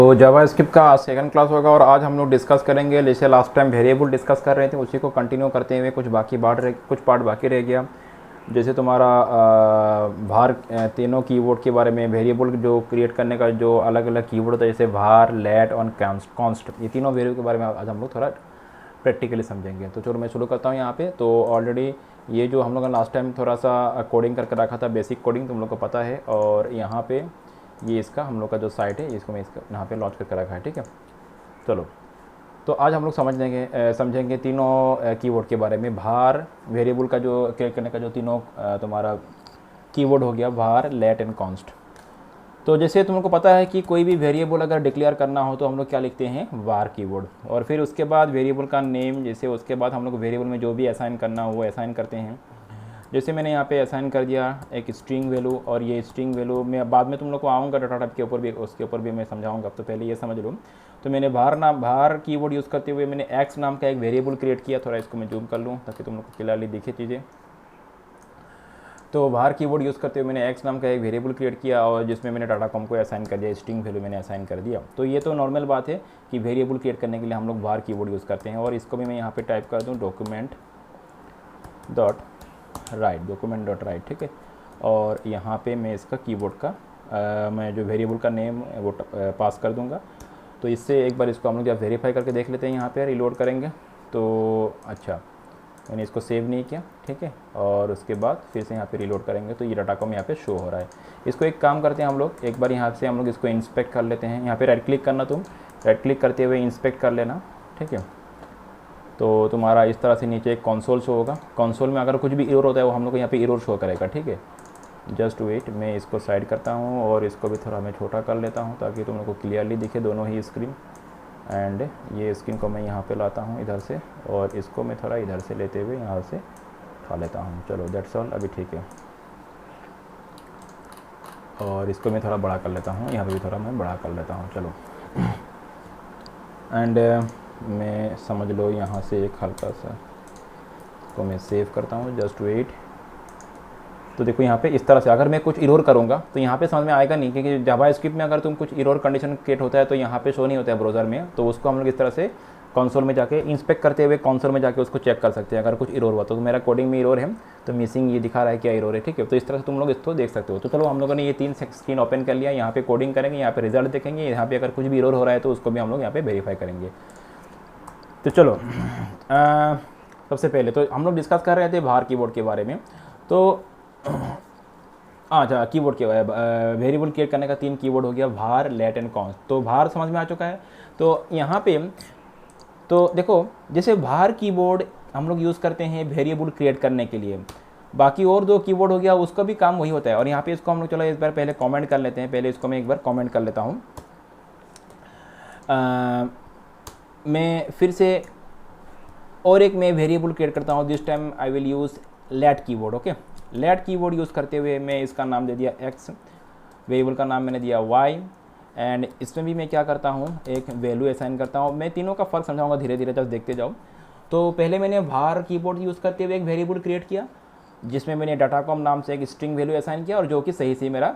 तो जावास्क्रिप्ट का आज सेकंड क्लास होगा और आज हम लोग डिस्कस करेंगे। जैसे लास्ट टाइम वेरिएबल डिस्कस कर रहे थे उसी को कंटिन्यू करते हुए कुछ पार्ट बाकी रह गया। जैसे तुम्हारा var तीनों कीवर्ड के बारे में, वेरिएबल जो क्रिएट करने का जो अलग अलग कीवर्ड होता है जैसे var, let और const, ये तीनों वेरिएबल के बारे में आज हम लोग थोड़ा प्रैक्टिकली समझेंगे। तो चलो मैं शुरू करता हूँ यहाँ पे। तो ऑलरेडी ये जो हम लोगों ने लास्ट टाइम थोड़ा सा कोडिंग करके रखा था, बेसिक कोडिंग तुम लोग को पता है। और यहाँ पे ये इसका हम लोग का जो साइट है इसको मैं इसका यहाँ पे लॉन्च करके रखा है, ठीक है। चलो तो आज हम लोग समझेंगे तीनों कीवर्ड के बारे में। भार वेरिएबल का जो क्रिएट करने का जो तीनों तुम्हारा कीवर्ड हो गया, भार, लेट एंड कॉन्स्ट। तो जैसे तुम लोग को पता है कि कोई भी वेरिएबल अगर डिक्लेयर करना हो तो हम लोग क्या लिखते हैं, var कीवर्ड। और फिर उसके बाद वेरिएबल का नेम, जैसे उसके बाद हम लोग वेरिएबल में जो भी असाइन करना हो वो असाइन करते हैं। जैसे मैंने यहाँ पे असाइन कर दिया एक स्ट्रिंग वैल्यू, और ये स्ट्रिंग वैल्यू मैं बाद में तुम लोग को आऊँगा डाटा टाइप के ऊपर भी, उसके ऊपर भी मैं समझाऊंगा। अब तो पहले ये समझ लो। तो मैंने भार कीवर्ड यूज़ करते हुए मैंने x नाम का एक वेरिएबल क्रिएट किया। थोड़ा इसको मैं जूम कर लूँ ताकि तुम लोग को क्लियरली दिखे चीज़ें। तो भार कीवर्ड यूज़ करते हुए मैंने x नाम का एक वेरिएबल क्रिएट किया और जिसमें मैंने डाटा कॉम को असाइन कर दिया, स्ट्रिंग वैल्यू मैंने असाइन कर दिया। तो ये तो नॉर्मल बात है कि वेरिएबल क्रिएट करने के लिए हम लोग भार कीवर्ड यूज़ करते हैं। और इसको भी मैं यहाँ पे टाइप कर दूँ डॉक्यूमेंट डॉट राइट, ठीक है। और यहाँ पे मैं इसका कीवर्ड का मैं जो वेरिएबल का नेम वो पास कर दूँगा। तो इससे एक बार इसको हम लोग जब वेरीफाई करके देख लेते हैं, यहाँ पे रिलोड करेंगे तो अच्छा मैंने इसको सेव नहीं किया, ठीक है। और उसके बाद फिर से यहाँ पे रिलोड करेंगे तो ये डाटा कॉम यहाँ पे शो हो रहा है। इसको एक काम करते हैं हम लोग, एक बार यहाँ से हम लोग इसको इंस्पेक्ट कर लेते हैं। यहाँ पे राइट क्लिक करना, तुम राइट क्लिक करते हुए इंस्पेक्ट कर लेना, ठीक है। तो तुम्हारा इस तरह से नीचे एक कंसोल शो होगा। कंसोल में अगर कुछ भी एरर होता है वो हम लोग को यहाँ पे एरर शो करेगा, ठीक है। जस्ट वेट, मैं इसको साइड करता हूँ और इसको भी थोड़ा मैं छोटा कर लेता हूँ ताकि तुम लोग को क्लियरली दिखे दोनों ही स्क्रीन। एंड ये स्क्रीन को मैं यहाँ पे लाता हूँ इधर से, और इसको मैं थोड़ा इधर से लेते हुए यहाँ से उठा लेता हूँ। चलो दैट्स ऑल, अभी ठीक है। और इसको मैं थोड़ा बड़ा कर लेता हूँ, यहाँ पे भी थोड़ा मैं बड़ा कर लेता हूँ। चलो एंड मैं समझ लो यहाँ से एक हल्का सा को मैं सेव करता हूँ। Just wait. तो देखो यहाँ पे इस तरह से अगर मैं कुछ इरोर करूँगा तो यहाँ पे समझ में आएगा नहीं, क्योंकि जावास्क्रिप्ट में अगर तुम कुछ इरोर कंडीशन क्रिएट होता है तो यहाँ पे शो नहीं होता है ब्राउज़र में। तो उसको हम लोग इस तरह से कंसोल में जाके इंस्पेक्ट करते हुए कंसोल में जाके उसको चेक कर सकते हैं अगर कुछ इरोर हुआ तो मेरा कोडिंग में इरोर है तो मिसिंग ये दिखा रहा है क्या इरोर है, ठीक है। तो इस तरह से तुम लोग इसको देख सकते हो। तो चलो हम लोगों ने ये 3 स्क्रीन ओपन कर लिया। यहाँ पे कोडिंग करेंगे, यहाँ पे रिजल्ट देखेंगे, यहाँ पे अगर कुछ भी इरोर हो रहा है तो उसको भी हम लोग यहाँ पे वेरीफाई करेंगे। तो चलो सबसे पहले तो हम लोग डिस्कस कर रहे थे भार कीवर्ड के बारे में। तो अच्छा, कीवर्ड के वेरिएबल क्रिएट करने का 3 कीवर्ड हो गया, भार, लेट एंड कॉन्स्ट। तो भार समझ में आ चुका है। तो यहाँ पे तो देखो जैसे भार कीवर्ड हम लोग यूज़ करते हैं वेरिएबल क्रिएट करने के लिए। बाकी और 2 कीवर्ड हो गया उसका भी काम वही होता है। और यहाँ पे इसको हम लोग चलो एक बार पहले कमेंट कर लेते हैं। पहले इसको मैं एक बार कमेंट कर लेता हूँ। मैं फिर से और एक मैं वेरिएबल क्रिएट करता हूँ। This time I will use let keyword, okay. Let keyword use करते हुए मैं इसका नाम दे दिया x, वेरिएबल का नाम मैंने दिया y। एंड इसमें भी मैं क्या करता हूँ, एक वैल्यू असाइन करता हूँ। मैं तीनों का फ़र्क समझाऊंगा धीरे धीरे, जब देखते जाओ। तो पहले मैंने var कीवर्ड यूज़ करते हुए एक वेरिएबल क्रिएट किया जिसमें मैंने डाटा कॉम नाम से एक स्ट्रिंग वैल्यू असाइन किया, और जो कि सही से मेरा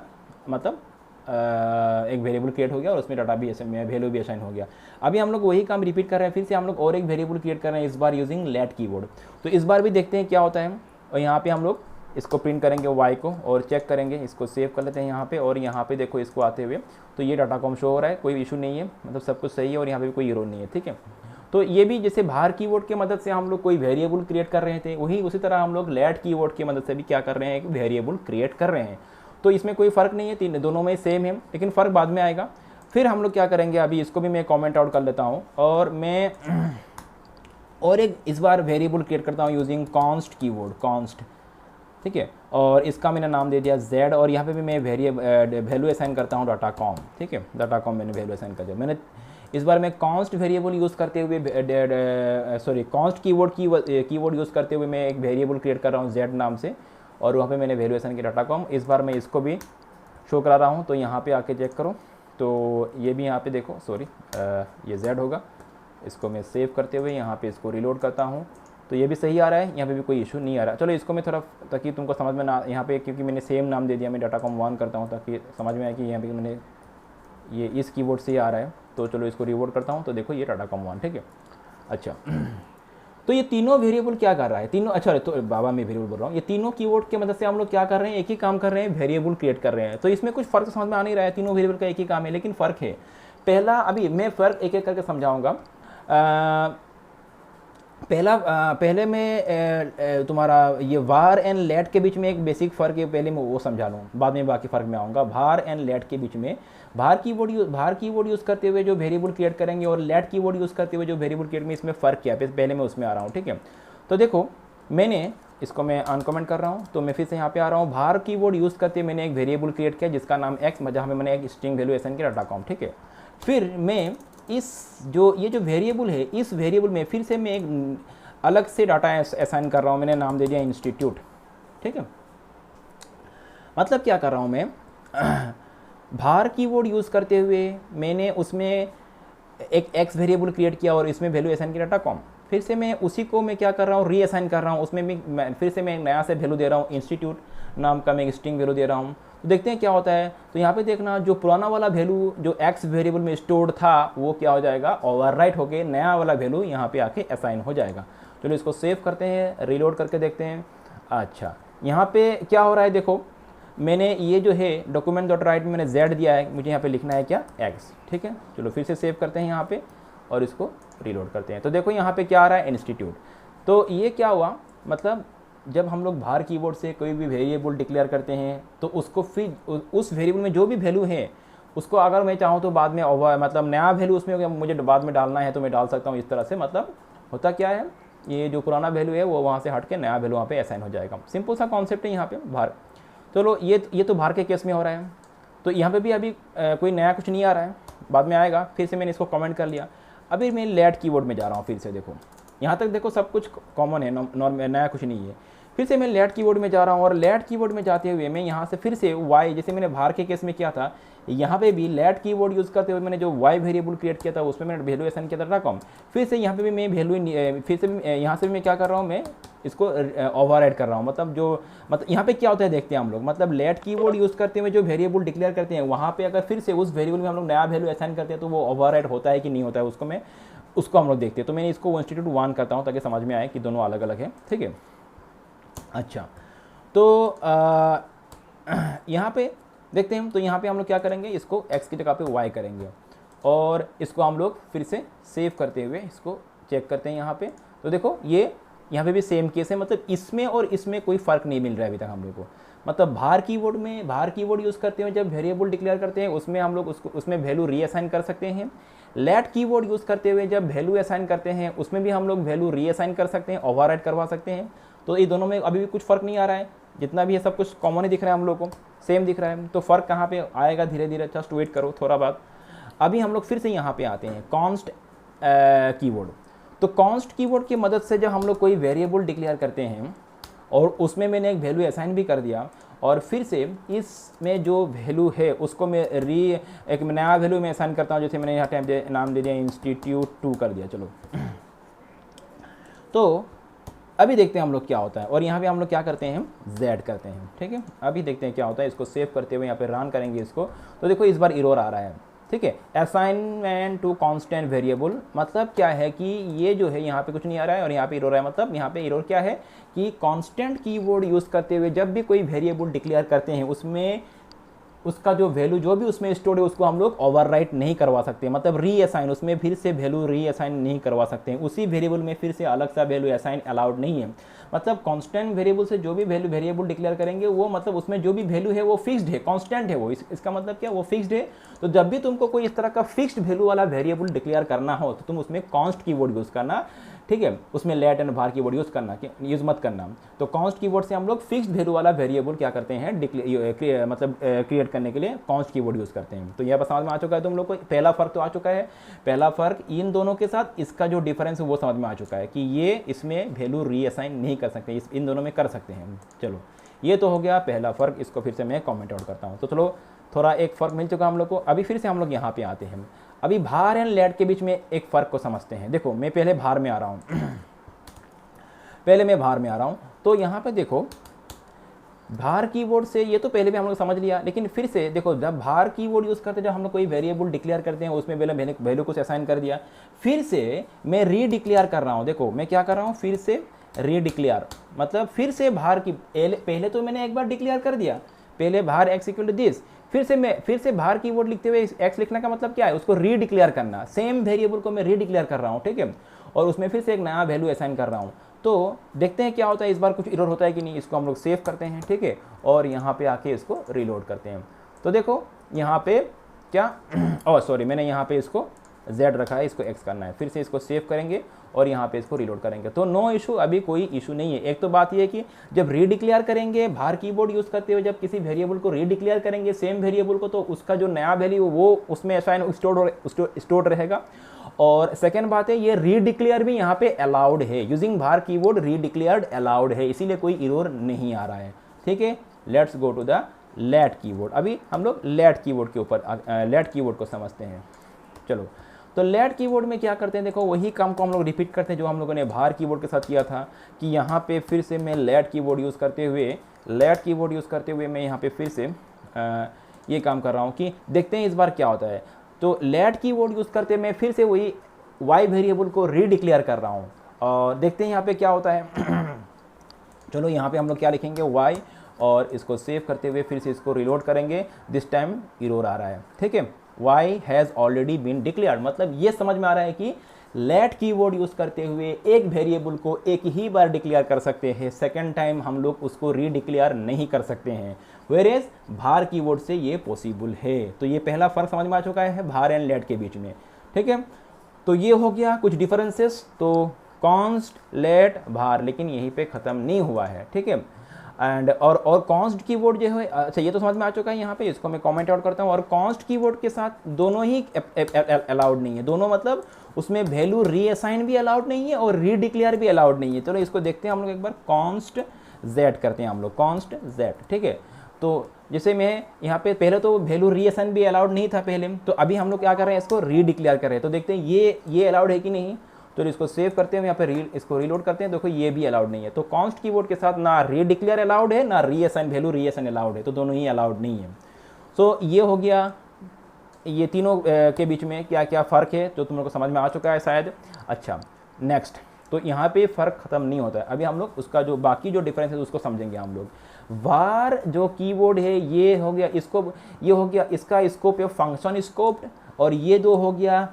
मतलब एक वेरिएबल क्रिएट हो गया और उसमें डाटा भी वैल्यू भी असाइन हो गया। अभी हम लोग वही काम रिपीट कर रहे हैं। फिर से हम लोग और एक वेरिएबल क्रिएट कर रहे हैं, इस बार यूजिंग लेट कीवर्ड। तो इस बार भी देखते हैं क्या होता है। और यहाँ पे हम लोग इसको प्रिंट करेंगे y को और चेक करेंगे। इसको सेव कर लेते हैं यहाँ पे, और यहाँ पे देखो इसको आते हुए तो ये डाटा कॉम शो हो रहा है, कोई इशू नहीं है, मतलब सब कुछ सही है और यहाँ पे भी कोई एरर नहीं है, ठीक है। तो ये भी जैसे भार कीवर्ड की मदद से हम लोग कोई वेरिएबल क्रिएट कर रहे थे, वही उसी तरह हम लोग लेट कीवर्ड की मदद से भी क्या कर रहे हैं, एक वेरिएबल क्रिएट कर रहे हैं। तो इसमें कोई फ़र्क नहीं है, तीन दोनों में सेम है, लेकिन फ़र्क बाद में आएगा। फिर हम लोग क्या करेंगे, अभी इसको भी मैं कमेंट आउट कर लेता हूँ और मैं और एक इस बार वेरिएबल क्रिएट करता हूँ यूजिंग कॉन्स्ट कीवर्ड, कॉन्स्ट, ठीक है। और इसका मैंने नाम दे दिया z, और यहाँ पे भी मैं वैल्यू असाइन करता हूँ डाटा कॉम, ठीक है। डाटा कॉम मैंने वैल्यू असाइन कर दिया। मैंने इस बार मैं कॉन्स्ट वेरिएबल यूज़ करते हुए कॉन्स्ट कीवर्ड यूज़ करते हुए मैं एक वेरिएबल क्रिएट कर रहा हूँ z नाम से, और वहाँ पे मैंने वैल्यू असाइन किया डाटा कॉम। इस बार मैं इसको भी शो करा रहा हूँ। तो यहाँ पे आके चेक करो, तो ये भी यहाँ पे देखो, सॉरी ये z होगा। इसको मैं सेव करते हुए यहाँ पे इसको रिलोड करता हूँ तो ये भी सही आ रहा है, यहाँ पे भी कोई इशू नहीं आ रहा। चलो इसको मैं थोड़ा ताकि तुमको समझ में ना, यहाँ पे क्योंकि मैंने सेम नाम दे दिया, मैं डाटा कॉम 1 करता हूँ ताकि समझ में आए कि यहाँ पे मैंने ये इस कीबोर्ड से ही आ रहा है, तो चलो इसको रीबोर्ड करता हूँ। तो देखो ये टाटा कॉम 1, ठीक है। अच्छा तो ये तीनों वेरिएबल क्या कर रहा है, तीनों, अच्छा तो बाबा मैं वेरिएबल बोल रहा हूँ, ये तीनों कीवर्ड की मदद से हम लोग क्या कर रहे हैं, एक ही काम कर रहे हैं, वेरिएबल क्रिएट कर रहे हैं। तो इसमें कुछ फ़र्क समझ में आ नहीं रहा है, तीनों वेरिएबल का एक ही काम है, लेकिन फ़र्क है। पहला, अभी मैं फ़र्क एक एक करके समझाऊंगा। पहले मैं तुम्हारा ये वार एंड लेट के बीच में एक बेसिक फ़र्क है, पहले मैं वो समझा लूँ, बाद में बाकी फ़र्क में आऊँगा। वार एंड लेट के बीच में भार कीवर्ड यूज़ करते हुए जो वेरिएबल क्रिएट करेंगे और लेट कीवर्ड यूज़ करते हुए जो वेरिएबल क्रिएट में, इसमें फ़र्क क्या है, पहले मैं उसमें आ रहा हूँ, ठीक है। तो देखो मैंने इसको मैं अनकमेंट कर रहा हूँ, तो मैं फिर से यहाँ पे आ रहा हूँ। भार कीवर्ड यूज़ करते हुए मैंने एक वेरिएबल क्रिएट किया जिसका नाम एक्स, जहाँ में मैंने एक स्ट्रिंग वैल्यू असाइन किया डाटा कॉम, ठीक है। फिर मैं इस ये जो वेरिएबल है, इस वेरिएबल में फिर से मैं एक अलग से डाटा असाइन कर रहा हूँ, मैंने नाम दे दिया इंस्टीट्यूट, ठीक है। मतलब क्या कर रहा हूँ मैं, भार कीवर्ड यूज़ करते हुए मैंने उसमें एक एक्स वेरिएबल क्रिएट किया और इसमें वैल्यू असाइन किया डाटा कॉम। फिर से मैं उसी को मैं क्या कर रहा हूँ, रीअसाइन कर रहा हूँ, उसमें मैं फिर से मैं एक नया से वैल्यू दे रहा हूँ, इंस्टीट्यूट नाम का मैं एक स्ट्रिंग वैल्यू दे रहा हूँ। तो देखते हैं क्या होता है। तो यहाँ पे देखना, जो पुराना वाला वैल्यू जो एक्स वेरिएबल में स्टोर्ड था वो क्या हो जाएगा, ओवरराइट होके नया वाला वैल्यू यहाँ पे आके असाइन हो जाएगा। चलो इसको सेव करते हैं, रीलोड करके देखते हैं। अच्छा यहाँ पे क्या हो रहा है, देखो मैंने ये जो है डॉक्यूमेंट डॉट राइट में मैंने z दिया है, मुझे यहाँ पे लिखना है क्या, x, ठीक है। चलो फिर से सेव करते हैं यहाँ पे और इसको रीलोड करते हैं। तो देखो यहाँ पे क्या आ रहा है, इंस्टीट्यूट। तो ये क्या हुआ, मतलब जब हम लोग भार कीवर्ड से कोई भी वेरिएबल डिक्लेयर करते हैं तो उसको फिर उस वेरिएबल में जो भी वैल्यू है उसको अगर मैं चाहूँ तो बाद में मतलब नया वैल्यू उसमें मुझे बाद में डालना है तो मैं डाल सकता हूँ इस तरह से। मतलब होता क्या है, ये जो पुराना वैल्यू है वो वहाँ से हट के नया वैल्यू वहाँ पे असाइन हो जाएगा। सिंपल सा कॉन्सेप्ट है यहाँ पे भार। चलो ये तो भार के केस में हो रहा है। तो यहाँ पे भी अभी कोई नया कुछ नहीं आ रहा है, बाद में आएगा। फिर से मैंने इसको कमेंट कर लिया। अभी मैं लेट कीवर्ड में जा रहा हूँ, फिर से देखो यहाँ तक देखो सब कुछ कॉमन है, नॉर्मल नया कुछ नहीं है। फिर से मैं लेट कीवर्ड में जा रहा हूँ और लेट कीवर्ड में जाते हुए मैं यहाँ से फिर से वाई, जैसे मैंने भार के केस में किया था, यहाँ पे भी लेट कीवर्ड यूज़ करते हुए मैंने जो वाई वेरिएबल क्रिएट किया था उसमें मैंने वैल्यू असाइन किया था डाटा कॉम। फिर से यहाँ पे भी मैं वैल्यू, फिर से यहाँ से भी मैं क्या कर रहा हूँ, मैं इसको ओवरराइड कर रहा हूँ। मतलब यहाँ पे क्या होता है देखते हैं हम लोग। मतलब लेट कीवर्ड यूज़ करते हुए जो वेरिएबल डिक्लेयर करते हैं वहाँ पे अगर फिर से उस वेरिएबल में हम लोग नया वैल्यू असाइन करते हैं तो वो ओवरराइड होता है कि नहीं होता है, उसको हम लोग देखते हैं। तो मैंने इसको इंस्टीट्यूट 1 करता हूँ ताकि समझ में आए कि दोनों अलग अलग है, ठीक है। अच्छा तो यहाँ पे देखते हैं। तो यहाँ पे हम लोग क्या करेंगे, इसको x की जगह पे y करेंगे और इसको हम लोग फिर से सेव करते हुए इसको चेक करते हैं यहाँ पे। तो देखो ये यहाँ पे भी सेम केस है, मतलब इसमें और इसमें कोई फ़र्क नहीं मिल रहा है अभी तक हम लोग को। मतलब भार कीवर्ड यूज़ करते हुए जब वेरिएबल डिक्लेयर करते हैं उसमें हम लोग उसमें वैल्यू रीअसाइन कर सकते हैं। लेट कीवर्ड यूज़ करते हुए जब वैल्यू असाइन करते हैं उसमें भी हम लोग वैल्यू रीअसाइन कर सकते हैं, ओवरराइड करवा सकते हैं। तो ये दोनों में अभी भी कुछ फ़र्क नहीं आ रहा है, जितना भी है सब कुछ कॉमन ही दिख रहा है हम लोग को, सेम दिख रहा है। तो फ़र्क कहाँ पे आएगा, धीरे धीरे, जस्ट वेट करो थोड़ा बाद। अभी हम लोग फिर से यहाँ पे आते हैं कॉन्स्ट कीवर्ड। तो कॉन्स्ट कीवर्ड की मदद से जब हम लोग कोई वेरिएबल डिक्लेयर करते हैं और उसमें मैंने एक वैल्यू असाइन भी कर दिया और फिर से इसमें जो वैल्यू है उसको मैं एक नया वैल्यू में असाइन करता हूँ, जैसे मैंने यहाँ टाइम नाम दे दिया इंस्टीट्यूट 2 कर दिया। चलो तो अभी देखते हैं हम लोग क्या होता है। और यहाँ पे हम लोग क्या करते हैं, z करते हैं, ठीक है। अभी देखते हैं क्या होता है। इसको सेव करते हुए यहाँ पे रन करेंगे इसको। तो देखो इस बार एरर आ रहा है, ठीक है। असाइनमेंट टू कांस्टेंट वेरिएबल, मतलब क्या है कि ये जो है यहाँ पे कुछ नहीं आ रहा है और यहाँ पे एरर है। मतलब यहाँ पे एरर क्या है कि कांस्टेंट कीवर्ड यूज़ करते हुए जब भी कोई वेरिएबल डिक्लेयर करते हैं उसमें उसका जो वैल्यू जो भी उसमें स्टोर्ड है उसको हम लोग ओवरराइट नहीं करवा सकते। मतलब रीअसाइन, उसमें फिर से वैल्यू रीअसाइन नहीं करवा सकते हैं। उसी वेरिएबल में फिर से अलग सा वैल्यू असाइन अलाउड नहीं है। मतलब कांस्टेंट वेरिएबल से जो भी वेरिएबल डिक्लेयर करेंगे वो मतलब उसमें जो भी वैल्यू है वो फिक्स्ड है, कांस्टेंट है वो। इसका मतलब क्या, वो फिक्स्ड है। तो जब भी तुमको कोई इस तरह का फिक्स्ड वैल्यू वाला वेरिएबल डिक्लेयर करना हो तो तुम उसमें कॉन्स्ट कीवर्ड यूज़ करना, ठीक है। उसमें लेट एंड भार कीवर्ड यूज़ मत करना। तो कॉन्स्ट कीवर्ड से हम लोग फिक्स्ड वैल्यू वाला वेरिएबल क्या करते हैं, मतलब क्रिएट करने के लिए कॉन्स्ट कीवर्ड यूज़ करते हैं। तो यह बस समझ में आ चुका है तुम लोग को। पहला फ़र्क तो आ चुका है। पहला फ़र्क इन दोनों के साथ इसका जो डिफरेंस है वो समझ में आ चुका है कि ये इसमें वैल्यू रीअसाइन नहीं कर सकते, इन दोनों में कर सकते हैं। चलो ये तो हो गया पहला फ़र्क। इसको फिर से मैं कॉमेंट आउट करता हूँ। तो चलो थोड़ा एक फ़र्क मिल चुका हम लोग को। अभी फिर से हम लोग यहाँ पे आते हैं। अभी भार एंड लेट के बीच में एक फ़र्क को समझते हैं। देखो मैं पहले भार में आ रहा हूँ तो यहाँ पे देखो भार कीवर्ड से ये तो पहले भी हम लोग समझ लिया, लेकिन फिर से देखो, जब भार कीवर्ड यूज़ करते हैं, जब हम लोग कोई वेरिएबल डिक्लेयर करते हैं, उसमें पहले वैल्यू कुछ असाइन कर दिया, फिर से मैं रीडिक्लेयर कर रहा हूँ। देखो मैं क्या कर रहा हूँ, फिर से रीडिक्लेयर, मतलब फिर से भार की पहले तो मैंने एक बार डिक्लेयर कर दिया, पहले भार एक्स इक्वल टू दिस, फिर से भार कीवर्ड लिखते हुए एक्स लिखने का मतलब क्या है, उसको रीडिक्लेयर करना, सेम वेरिएबल को मैं रीडिक्लेयर कर रहा हूँ, ठीक है, और उसमें फिर से एक नया वैल्यू असाइन कर रहा हूँ। तो देखते हैं क्या होता है, इस बार कुछ एरर होता है कि नहीं। इसको हम लोग सेव करते हैं, ठीक है, और यहाँ पे आके इसको रीलोड करते हैं। तो देखो यहाँ पे क्या सॉरी, मैंने यहाँ पे इसको z रखा है, इसको x करना है। फिर से इसको सेव करेंगे और यहाँ पे इसको रीलोड करेंगे। तो नो इशू, अभी कोई इशू नहीं है। एक तो बात ये है कि जब रीडिक्लेयर करेंगे भार कीवर्ड यूज़ करते हुए, जब किसी वेरिएबल को रीडिक्लेयर करेंगे सेम वेरिएबल को, तो उसका जो नया वैल्यू वो उसमें असाइन स्टोर्ड रहेगा। और सेकेंड बात है, ये रीडिक्लेयर भी यहाँ पे अलाउड है, यूजिंग भार कीवर्ड रीडिक्लेयर्ड अलाउड है, इसीलिए कोई एरर नहीं आ रहा है, ठीक है। Let's go to the let keyword. अभी हम लोग लेट कीवर्ड के ऊपर लेट कीवर्ड को समझते हैं। चलो, तो लेट कीवर्ड में क्या करते हैं, देखो वही काम को हम लोग रिपीट करते हैं जो हम लोगों ने भार कीवर्ड के साथ किया था, कि यहाँ पे फिर से मैं लेट कीवर्ड यूज़ करते हुए मैं यहाँ पे फिर से ये काम कर रहा हूँ कि देखते हैं इस बार क्या होता है। तो लेट कीवर्ड यूज़ करते मैं फिर से वही y वेरिएबल को रीडिक्लेयर कर रहा हूँ, और देखते हैं यहाँ पे क्या होता है। चलो यहाँ पे हम लोग क्या लिखेंगे, y, और इसको सेव करते हुए फिर से इसको रिलोड करेंगे। दिस टाइम एरर आ रहा है, ठीक है, y has already been declared. मतलब ये समझ में आ रहा है कि लेट कीवर्ड यूज़ करते हुए एक वेरिएबल को एक ही बार डिक्लेयर कर सकते हैं, सेकेंड टाइम हम लोग उसको रीडिक्लेयर नहीं कर सकते हैं, वेरेज भार कीवर्ड से ये पॉसिबल है। तो ये पहला फ़र्क समझ में आ चुका है भार एंड लेट के बीच में, ठीक है। तो ये हो गया कुछ डिफरेंसेस। तो कॉन्स्ट, लेट, भार, लेकिन यहीं पे ख़त्म नहीं हुआ है, ठीक है। एंड और कॉन्स्ट कीवर्ड जो है, अच्छा ये तो समझ में आ चुका है यहाँ पे, इसको मैं कमेंट आउट करता हूँ। और कॉन्स्ट कीवर्ड के साथ दोनों ही अलाउड नहीं है, दोनों मतलब उसमें वैल्यू रीअसाइन भी अलाउड नहीं है और रीडिक्लेयर भी अलाउड नहीं है। चलो इसको देखते हैं हम लोग एक बार, कॉन्स्ट जेड करते हैं हम लोग, कॉन्स्ट जेड, ठीक है। तो जैसे मैं यहाँ पे पहले तो वैल्यू रीअसाइन भी अलाउड नहीं था पहले, तो अभी हम लोग क्या कर रहे हैं, इसको रीडिक्लेयर कर रहे हैं। तो देखते हैं ये अलाउड है कि नहीं। तो इसको सेव करते हैं, यहाँ पे इसको रीलोड करते हैं, देखो ये भी अलाउड नहीं है। तो कॉन्स्ट कीवर्ड के साथ ना रीडिक्लेयर अलाउड है, ना रीअसाइन वैल्यू रीअसाइन अलाउड है, तो दोनों ही अलाउड नहीं है। सो ये हो गया, ये तीनों के बीच में क्या क्या फ़र्क है जो तुम लोग को समझ में आ चुका है शायद। अच्छा नेक्स्ट, तो यहाँ पे फ़र्क ख़त्म नहीं होता है, अभी हम लोग उसका जो बाकी जो डिफरेंस है उसको समझेंगे हम लोग। वार जो कीवर्ड है ये हो गया स्कोप, ये हो गया इसका स्कोप है फंक्शन स्कोप्ड, और ये दो हो गया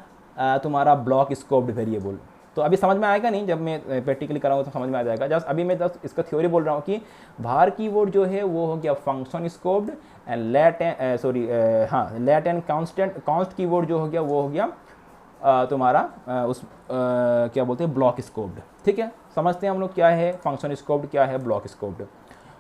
तुम्हारा ब्लॉक स्कोप्ड वेरिएबल। तो अभी समझ में आएगा नहीं, जब मैं प्रैक्टिकली कराऊंगा तो समझ में आ जाएगा। जस्ट अभी मैं जस्ट इसका थ्योरी बोल रहा हूँ कि भार कीवर्ड जो है वो हो गया function scoped, and let and const keyword जो हो गया वो हो गया तुम्हारा क्या बोलते हैं, ब्लॉक स्कोप्ड, ठीक है। समझते हैं हम लोग क्या है फंक्शन स्कोप्ड, क्या है ब्लॉक स्कोप्ड।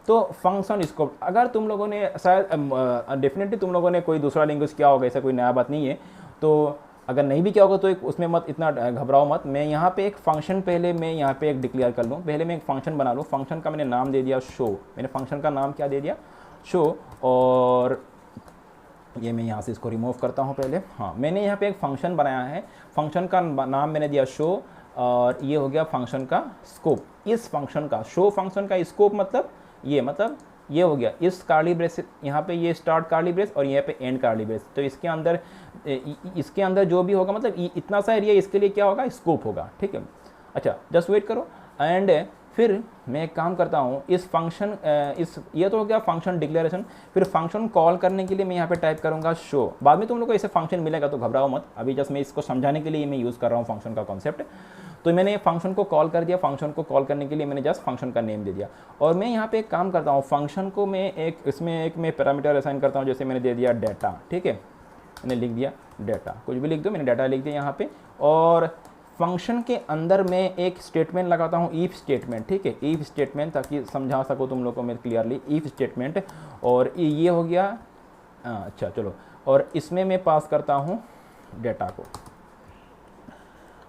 तो फंक्शन स्कोप्ड, अगर तुम लोगों ने शायद डेफिनेटली तुम लोगों ने कोई दूसरा लैंग्वेज किया होगा, ऐसा कोई नया बात नहीं है। तो अगर नहीं भी किया होगा तो उसमें मत इतना घबराओ मत। मैं यहाँ पे एक फंक्शन पहले मैं यहाँ पे एक डिक्लेयर कर लूँ, पहले मैं एक फंक्शन बना लूँ। फंक्शन का मैंने नाम दे दिया शो, मैंने फंक्शन का नाम क्या दे दिया, शो। और ये मैं यहाँ से इसको रिमूव करता हूँ पहले। हाँ, मैंने यहाँ पे एक फंक्शन बनाया है, फंक्शन का नाम मैंने दिया शो, और ये हो गया फंक्शन का स्कोप। इस फंक्शन का शो फंक्शन का स्कोप मतलब ये हो गया इस कार्ली ब्रेस, यहाँ पे ये स्टार्ट कार्ली ब्रेस और यहाँ पे एंड कार्ली ब्रेस। तो इसके अंदर जो भी होगा, मतलब इतना सा एरिया इसके लिए क्या होगा, स्कोप होगा, ठीक है। अच्छा जस्ट वेट करो। एंड फिर मैं एक काम करता हूँ, इस फंक्शन ये तो हो गया फंक्शन डिक्लेरेशन। फिर फंक्शन कॉल करने के लिए मैं यहाँ पे टाइप करूँगा शो। बाद में तुम लोग को ऐसे फंक्शन मिलेगा तो घबराओ मत, अभी जस्ट मैं इसको समझाने के लिए मैं यूज़ कर रहा हूँ फंक्शन का कॉन्सेप्ट। तो मैंने फंक्शन को कॉल कर दिया, फंक्शन को कॉल करने के लिए मैंने जस्ट फंक्शन का नेम दे दिया। और मैं यहाँ पे एक काम करता हूँ, फंक्शन को मैं इसमें एक मैं पैरामीटर असाइन करता हूँ। जैसे मैंने दे दिया डाटा, ठीक है, मैंने लिख दिया डाटा, कुछ भी लिख दो, मैंने डाटा लिख दिया यहाँ पे। और फंक्शन के अंदर मैं एक स्टेटमेंट लगाता हूँ, ईफ स्टेटमेंट, ठीक है, ईफ स्टेटमेंट, ताकि समझा सको तुम लोग को मैं क्लियरली, ईफ स्टेटमेंट। और ये हो गया, अच्छा चलो, और इसमें मैं पास करता हूँ डाटा को।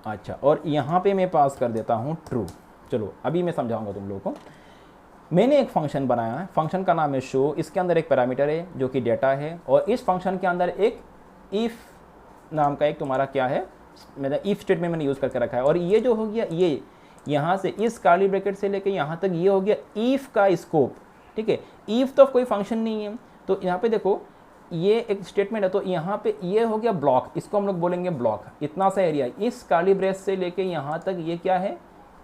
अच्छा, और यहाँ पे मैं पास कर देता हूँ ट्रू। चलो अभी मैं समझाऊंगा तुम लोगों को। मैंने एक फंक्शन बनाया है, फंक्शन का नाम है शो, इसके अंदर एक पैरामीटर है जो कि डाटा है, और इस फंक्शन के अंदर एक इफ़ नाम का एक तुम्हारा क्या है, मेरा इफ़ स्टेटमेंट मैंने यूज़ करके रखा है। और ये जो हो गया, ये यहाँ से इस कार्ली ब्रैकेट से लेके यहाँ तक ये हो गया इफ़ का स्कोप, ठीक है। इफ तो कोई फंक्शन नहीं है, तो यहाँ पे देखो ये एक स्टेटमेंट है, तो यहाँ पे ये हो गया ब्लॉक, इसको हम लोग बोलेंगे ब्लॉक। इतना सा एरिया इस काली ब्रेस से लेके यहाँ तक ये क्या है,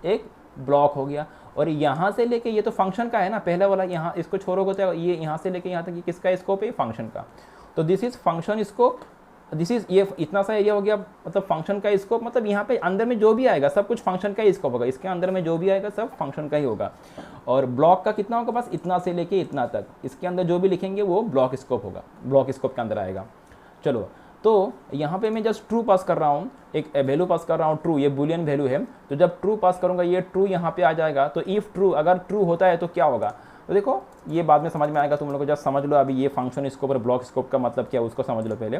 एक ब्लॉक हो गया। और यहाँ से लेके ये तो फंक्शन का है ना, पहला वाला, यहाँ इसको छोड़ोगे तो ये यहाँ से लेके यहाँ तक ये किसका स्कोप है, फंक्शन का। तो this is function scope, this is, ये इतना सा एरिया हो गया मतलब फंक्शन का स्कोप। मतलब यहाँ पे अंदर में जो भी आएगा सब कुछ फंक्शन का ही स्कोप होगा, इसके अंदर में जो भी आएगा सब फंक्शन का ही होगा। और ब्लॉक का कितना होगा, बस इतना से लेके इतना तक, इसके अंदर जो भी लिखेंगे वो ब्लॉक स्कोप होगा, ब्लॉक स्कोप के अंदर आएगा। चलो, तो यहाँ पे मैं जस्ट ट्रू पास कर रहा हूँ, एक वैल्यू पास कर रहा हूँ ट्रू, ये बुलियन वैल्यू है। तो जब ट्रू पास करूँगा ये ट्रू यहाँ पे आ जाएगा। तो इफ़ ट्रू, अगर ट्रू होता है तो क्या होगा, तो देखो ये बाद में समझ में आएगा तुम लोग को, जस्ट समझ लो अभी ये फंक्शन स्कोप और ब्लॉक स्कोप का मतलब क्या है उसको समझ लो पहले।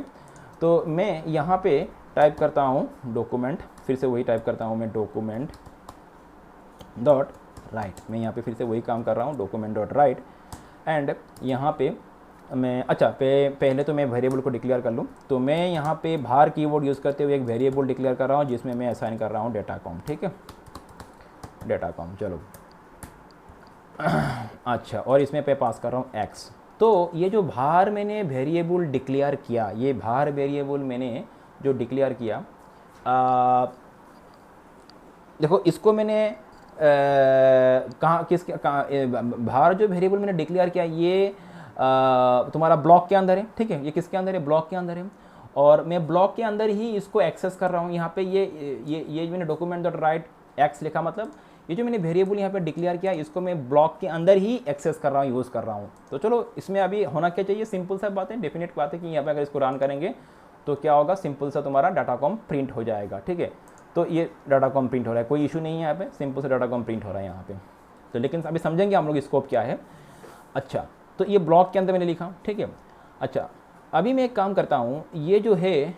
तो मैं यहाँ पे टाइप करता हूँ डॉक्यूमेंट, फिर से वही टाइप करता हूँ मैं डॉक्यूमेंट डॉट राइट, मैं यहाँ पे फिर से वही काम कर रहा हूँ डॉक्यूमेंट डॉट राइट। एंड यहाँ पे मैं पहले तो मैं वेरिएबल को डिक्लेयर कर लूँ। तो मैं यहाँ पे var कीवर्ड यूज़ करते हुए एक वेरिएबल डिक्लेयर कर रहा हूँ जिसमें मैं असाइन कर रहा हूँ डेटाकॉम, ठीक है, डेटाकॉम। चलो अच्छा, और इसमें पे पास कर रहा हूँ x। तो ये जो var मैंने वेरिएबल डिक्लेयर किया, ये var वेरिएबल मैंने जो डिक्लेयर किया, देखो इसको मैंने कहाँ var जो वेरिएबल मैंने डिक्लेयर किया ये तुम्हारा ब्लॉक के अंदर है, ठीक है। ये किसके अंदर है, ब्लॉक के अंदर है। और मैं ब्लॉक के अंदर ही इसको एक्सेस कर रहा हूँ। यहाँ पे ये मैंने डॉक्यूमेंट डॉट राइट एक्स लिखा, मतलब ये जो मैंने वेरिएबल यहाँ पे डिक्लेयर किया इसको मैं ब्लॉक के अंदर ही एक्सेस कर रहा हूँ, यूज़ कर रहा हूँ। तो चलो इसमें अभी होना क्या चाहिए, सिंपल सा बात है, डेफिनेट बात है कि यहाँ पे अगर इसको रन करेंगे तो क्या होगा, सिंपल सा तुम्हारा डाटाकॉम प्रिंट हो जाएगा, ठीक है। तो ये डाटाकॉम प्रिंट हो रहा है, कोई इशू नहीं है यहाँ पे, सिंपल से डाटाकॉम प्रिंट हो रहा है यहाँ पे। तो लेकिन अभी समझेंगे हम लोग स्कोप क्या है। अच्छा, तो ये ब्लॉक के अंदर मैंने लिखा, ठीक है। अच्छा, अभी मैं एक काम करता हूँ, ये जो है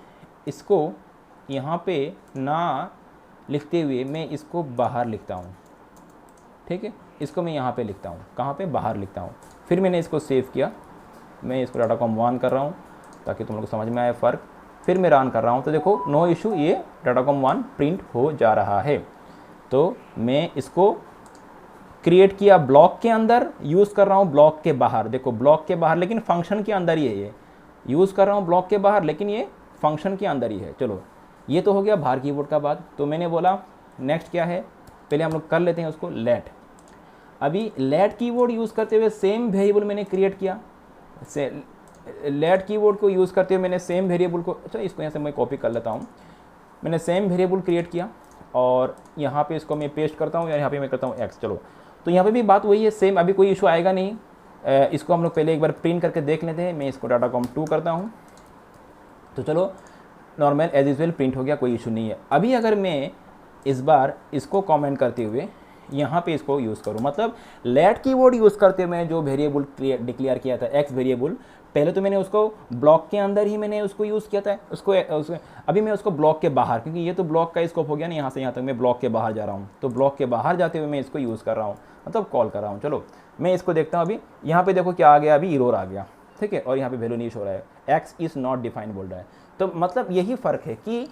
इसको यहाँ पे ना लिखते हुए मैं इसको बाहर लिखता हूँ, ठीक है। इसको मैं यहाँ पे लिखता हूँ, कहाँ पे, बाहर लिखता हूँ। फिर मैंने इसको सेव किया, मैं इसको डाटाकॉम 1 कर रहा हूँ ताकि तुम लोग को समझ में आए फ़र्क। फिर मैं रन कर रहा हूँ, तो देखो नो इशू, ये डाटाकॉम 1 प्रिंट हो जा रहा है। तो मैं इसको क्रिएट किया ब्लॉक के अंदर, यूज़ कर रहा हूँ ब्लॉक के बाहर, देखो ब्लॉक के बाहर लेकिन फंक्शन के अंदर ही है, ये यूज़ कर रहा हूँ ब्लॉक के बाहर लेकिन ये फंक्शन के अंदर ही है। चलो ये तो हो गया var कीवर्ड का बात। तो मैंने बोला नेक्स्ट क्या है, पहले हम लोग कर लेते हैं उसको लेट। अभी लेट कीवर्ड यूज़ करते हुए सेम वेरिएबल मैंने क्रिएट किया, लेट कीवर्ड को यूज़ करते हुए मैंने सेम वेरिएबल को, अच्छा इसको यहाँ से मैं कॉपी कर लेता हूँ, मैंने सेम वेरिएबल क्रिएट किया और यहाँ पे इसको मैं पेस्ट करता हूँ या यहाँ पे मैं करता हूँ x। चलो तो यहाँ पे भी बात वही है सेम, अभी कोई इशू आएगा नहीं। इसको हम लोग पहले एक बार प्रिंट करके देख लेते हैं। मैं इसको डाटाकॉम 2 करता हूँ, तो चलो नॉर्मल एज यूजुअल प्रिंट हो गया, कोई इशू नहीं है। अभी अगर मैं इस बार इसको कमेंट करते हुए यहाँ पे इसको यूज़ करूँ, मतलब लेट कीवर्ड यूज़ करते हुए मैं जो वेरिएबल डिक्लेयर किया था x वेरिएबल, पहले तो मैंने उसको ब्लॉक के अंदर ही मैंने उसको यूज़ किया था, उसको अभी मैं उसको ब्लॉक के बाहर, क्योंकि ये तो ब्लॉक का स्कोप हो गया ना, यहाँ से यहाँ तक मैं ब्लॉक के बाहर जा रहा हूँ। तो ब्लॉक के बाहर जाते हुए मैं इसको यूज़ कर रहा हूँ, मतलब कॉल कर रहा हूँ। चलो मैं इसको देखता हूँ। अभी यहाँ पे देखो क्या आ गया, अभी इरोर आ गया, ठीक है। और यहाँ पे वैल्यू नहीं शो रहा है, एक्स इज़ नॉट डिफाइंड बोल रहा है। तो मतलब यही फ़र्क है कि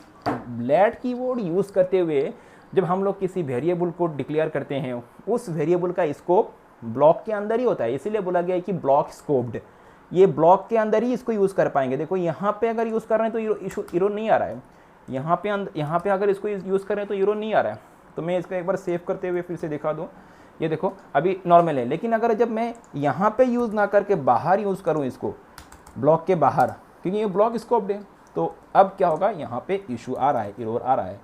लेट कीवर्ड यूज़ करते हुए जब हम लोग किसी वेरिएबल को डिक्लेयर करते हैं, उस वेरिएबल का स्कोप ब्लॉक के अंदर ही होता है, इसीलिए बोला गया है कि ब्लॉक स्कोप्ड। ये ब्लॉक के अंदर ही इसको यूज़ कर पाएंगे। देखो यहाँ पे अगर यूज़ कर रहे हैं तो इरोर नहीं आ रहा है, यहाँ पे अगर इसको यूज़ कर रहे हैं तो इरोर नहीं आ रहा है। तो मैं इसको एक बार सेव करते हुए फिर से दिखा दूँ, ये देखो अभी नॉर्मल है। लेकिन अगर जब मैं यहाँ पे यूज़ ना करके बाहर यूज़ करूँ इसको, ब्लॉक के बाहर, क्योंकि ये ब्लॉक स्कोप्ड है, तो अब क्या होगा, यहाँ पे इशू आ रहा है, इरोर आ रहा है,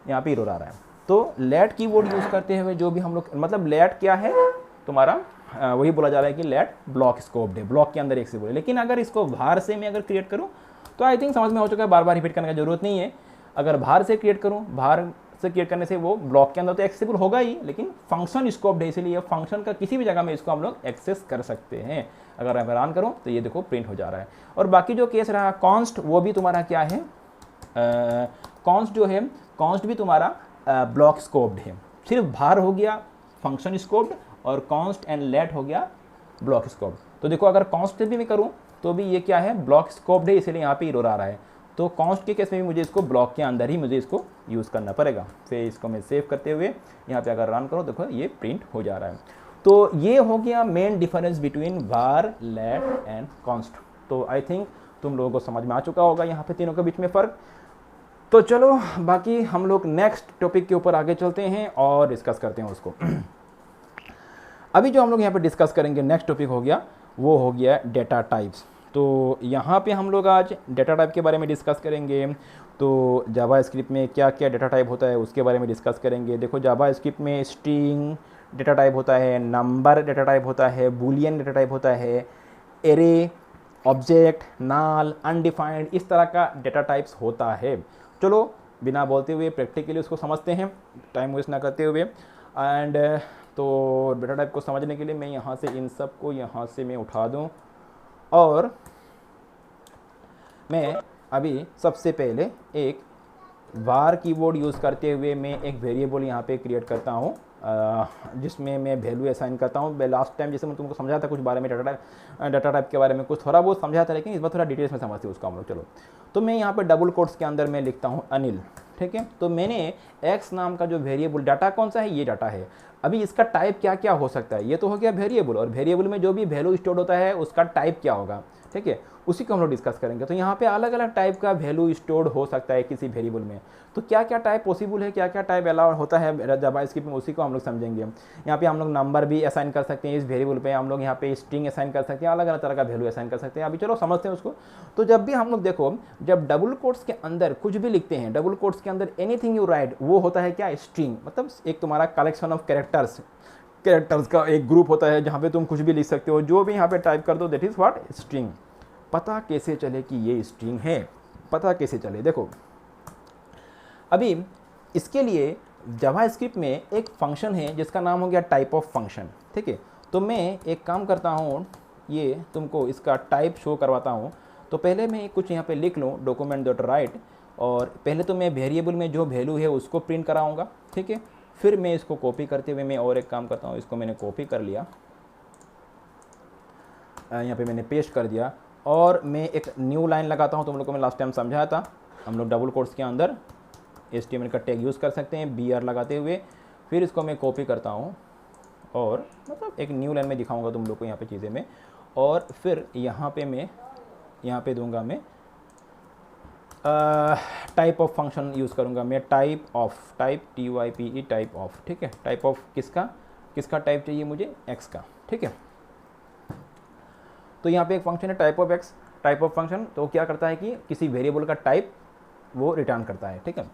यहाँ पे इरोर आ रहा है। तो लेट कीवर्ड यूज़ करते हुए जो भी हम लोग, मतलब लेट क्या है तुम्हारा, वही बोला जा रहा है कि लेट ब्लॉक स्कोप्ड है, ब्लॉक के अंदर एक से बोले। लेकिन अगर इसको var से मैं अगर क्रिएट करूँ तो आई थिंक समझ में हो चुका है, बार बार रिपीट करने की जरूरत नहीं है। अगर var से क्रिएट करूँ, var से क्रिएट करने से वो ब्लॉक के अंदर तो एक्सेसिबल होगा ही, लेकिन फंक्शन स्कोप्ड है, इसलिए फंक्शन का किसी भी जगह में इसको हम लोग एक्सेस कर सकते हैं। अगर मैं रन करूँ तो ये देखो प्रिंट हो जा रहा है। और बाकी जो केस रहा कॉन्स्ट, वो भी तुम्हारा क्या है, कॉन्स्ट जो है, कॉन्स्ट भी तुम्हारा ब्लॉक स्कोप्ड है। सिर्फ var हो गया फंक्शन स्कोप्ड और कॉन्स्ट एंड लेट हो गया ब्लॉक स्कोप्ड। तो देखो अगर कॉन्स्ट भी मैं करूँ तो भी ये क्या है, ब्लॉक स्कोप्ड है, इसलिए यहाँ पे इरोर आ रहा है। तो कॉन्स्ट के केस में भी मुझे इसको ब्लॉक के अंदर ही मुझे इसको यूज़ करना पड़ेगा। फिर इसको मैं सेव करते हुए यहाँ पे अगर रन करो, देखो ये प्रिंट हो जा रहा है। तो ये हो गया main difference between var, let and const। तो आई थिंक तुम लोगों को समझ में आ चुका होगा यहाँ पे तीनों के बीच में फ़र्क। तो चलो बाकी हम लोग नेक्स्ट टॉपिक के ऊपर आगे चलते हैं और डिस्कस करते हैं उसको। अभी जो हम लोग यहाँ पे डिस्कस करेंगे नेक्स्ट टॉपिक हो गया, वो हो गया डेटा टाइप्स। तो यहाँ पे हम लोग आज डेटा टाइप के बारे में डिस्कस करेंगे। तो जावा स्क्रिप्ट में क्या क्या डेटा टाइप होता है उसके बारे में डिस्कस करेंगे। देखो जावा स्क्रिप्ट में स्ट्रिंग डेटा टाइप होता है, नंबर डेटा टाइप होता है, बूलियन डेटा टाइप होता है, एरे, ऑब्जेक्ट, नाल, अनडिफाइंड, इस तरह का डेटा टाइप्स होता है। चलो बिना बोलते हुए प्रैक्टिकली उसको समझते हैं, टाइम वेस्ट ना करते हुए। एंड तो डेटा टाइप को समझने के लिए मैं यहाँ से इन सब को यहाँ से मैं उठा दूँ और मैं अभी सबसे पहले एक var कीवर्ड यूज़ करते हुए मैं एक वेरिएबल यहाँ पे क्रिएट करता हूँ जिसमें मैं वैल्यू असाइन करता हूँ। लास्ट टाइम जैसे मैं तुमको समझाया था कुछ बारे में डाटा टाइप के बारे में कुछ थोड़ा बहुत समझाया था, लेकिन इस बार थोड़ा डिटेल्स में समझते हैं उसको हम लोग। चलो तो मैं यहाँ पे डबल कोट्स के अंदर मैं लिखता हूँ अनिल, ठीक है। तो मैंने x नाम का जो वेरिएबल, डाटा कौन सा है, ये डाटा है। अभी इसका टाइप क्या क्या हो सकता है, ये तो हो गया वेरिएबल, और वेरिएबल में जो भी वैल्यू स्टोर होता है उसका टाइप क्या होगा, ठीक है, उसी को हम लोग डिस्कस करेंगे। तो यहाँ पे अलग अलग टाइप का वैल्यू स्टोर्ड हो सकता है किसी वेरिएबल में। तो क्या क्या टाइप पॉसिबल है, क्या क्या टाइप अलाउ होता है जावा स्क्रिप्ट में, उसी को हम लोग समझेंगे। यहाँ पे हम लोग नंबर भी असाइन कर सकते हैं इस वेरिएबल पे, हम लोग यहाँ पे स्ट्रिंग असाइन कर सकते हैं, अलग अलग तरह का वैल्यू असाइन कर सकते हैं। अभी चलो समझते हैं उसको। तो जब भी हम लोग देखो, जब डबल कोट्स के अंदर कुछ भी लिखते हैं, डबल कोट्स के अंदर एनीथिंग यू राइट, वो होता है क्या, स्ट्रिंग। मतलब एक तुम्हारा कलेक्शन ऑफ कैरेक्टर्स का एक ग्रुप होता है जहाँ पे तुम कुछ भी लिख सकते हो, जो भी यहाँ पे टाइप कर दो, दैट इज़ व्हाट, स्ट्रिंग। पता कैसे चले कि ये स्ट्रिंग है, पता कैसे चले, देखो अभी इसके लिए जावास्क्रिप्ट में एक फंक्शन है जिसका नाम हो गया टाइप ऑफ फंक्शन, ठीक है। तो मैं एक काम करता हूँ, ये तुमको इसका टाइप शो करवाता हूँ। तो पहले मैं कुछ यहाँ पे लिख लूँ, डॉक्यूमेंट डॉट राइट, और पहले तो मैं वेरिएबल में जो वैल्यू है उसको प्रिंट कराऊंगा, ठीक है। फिर मैं इसको कॉपी करते हुए मैं और एक काम करता हूँ, इसको मैंने कॉपी कर लिया, यहाँ पे मैंने पेस्ट कर दिया, और मैं एक न्यू लाइन लगाता हूँ। तुम लोग को मैं लास्ट टाइम समझाया था, हम लोग डबल कोट्स के अंदर HTML का टैग यूज़ कर सकते हैं BR लगाते हुए। फिर इसको मैं कॉपी करता हूँ और मतलब एक न्यू लाइन में दिखाऊंगा तुम लोग को यहाँ पे चीज़ें में, और फिर यहाँ पे मैं यहाँ पे दूंगा मैं टाइप ऑफ फंक्शन यूज़ करूँगा मैं, type of, type TYPE, type of, ठीक है। टाइप ऑफ किसका टाइप चाहिए मुझे, x का, ठीक है। तो यहाँ पे एक फंक्शन है type of x, type of function. तो क्या करता है कि किसी वेरिएबल का टाइप वो रिटर्न करता है, ठीक है।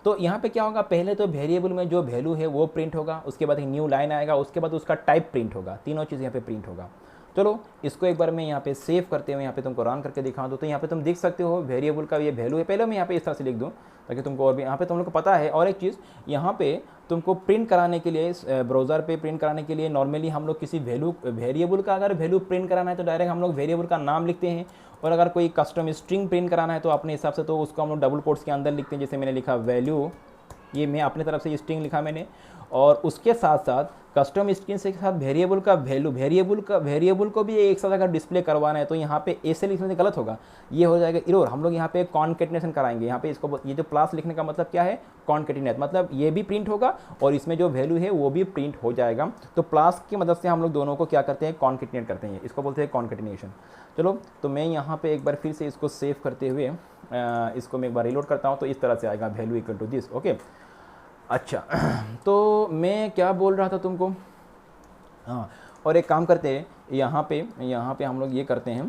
तो यहाँ पे क्या होगा, पहले तो वेरिएबल में जो वैल्यू है वो प्रिंट होगा, उसके बाद एक न्यू लाइन आएगा, उसके बाद उसका टाइप प्रिंट होगा, तीनों चीज़ यहाँ पे प्रिंट होगा। चलो इसको एक बार मैं यहाँ पे सेव करते हुए यहाँ पे तुमको रन करके दिखा दूँ। तो यहाँ पे तुम देख सकते हो वेरिएबल का ये वैल्यू है। पहले मैं यहाँ पे इस तरह से लिख दूँ ताकि तुमको और भी यहाँ पे तुम लोग को पता है। और एक चीज़ यहाँ पे तुमको प्रिंट कराने के लिए, ब्राउज़र पे प्रिंट कराने के लिए नॉर्मली हम लोग किसी वेरिएबल का अगर वैल्यू प्रिंट कराना है तो डायरेक्ट हम लोग वेरिएबल का नाम लिखते हैं, और अगर कोई कस्टम स्ट्रिंग प्रिंट कराना है तो अपने हिसाब से तो उसको हम लोग डबल कोट्स के अंदर लिखते हैं। जैसे मैंने लिखा वैल्यू, ये मैं अपने तरफ से स्ट्रिंग लिखा मैंने, और उसके साथ साथ कस्टम स्ट्रिंग के साथ वेरिएबल का वैल्यू, वेरिएबल को भी एक साथ अगर डिस्प्ले करवाना है तो यहाँ पे ऐसे लिखने से गलत होगा, ये हो जाएगा एरर। हम लोग यहाँ पे कॉन्केटिनेशन कराएंगे। यहाँ पे इसको, ये जो प्लस लिखने का मतलब क्या है, कॉन्केटिनेट, मतलब ये भी प्रिंट होगा और इसमें जो वैल्यू है वो भी प्रिंट हो जाएगा। तो प्लस की मदद से हम लोग दोनों को क्या करते हैं, कॉन्केटिनेट करते हैं, इसको बोलते हैं कॉन्केटिनेशन। चलो तो मैं यहाँ पे एक बार फिर से इसको सेव करते हुए इसको मैं एक बार रिलोड करता हूँ। तो इस तरह से आएगा value equal to this, okay. अच्छा तो मैं क्या बोल रहा था तुमको, हाँ, और एक काम करते हैं, यहाँ पे हम लोग ये करते हैं,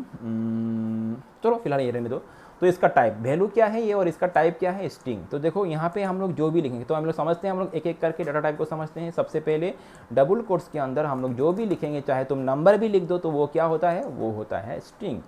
चलो फिलहाल ये रहने दो। तो इसका टाइप वैल्यू क्या है ये, और इसका टाइप क्या है, स्ट्रिंग। तो देखो यहाँ पे हम लोग जो भी लिखेंगे, तो हम लोग समझते हैं, हम लोग एक एक करके डाटा टाइप को समझते हैं। सबसे पहले डबल कोट्स के अंदर हम लोग जो भी लिखेंगे, चाहे तुम नंबर भी लिख दो तो वो क्या होता है, वो होता है स्ट्रिंग,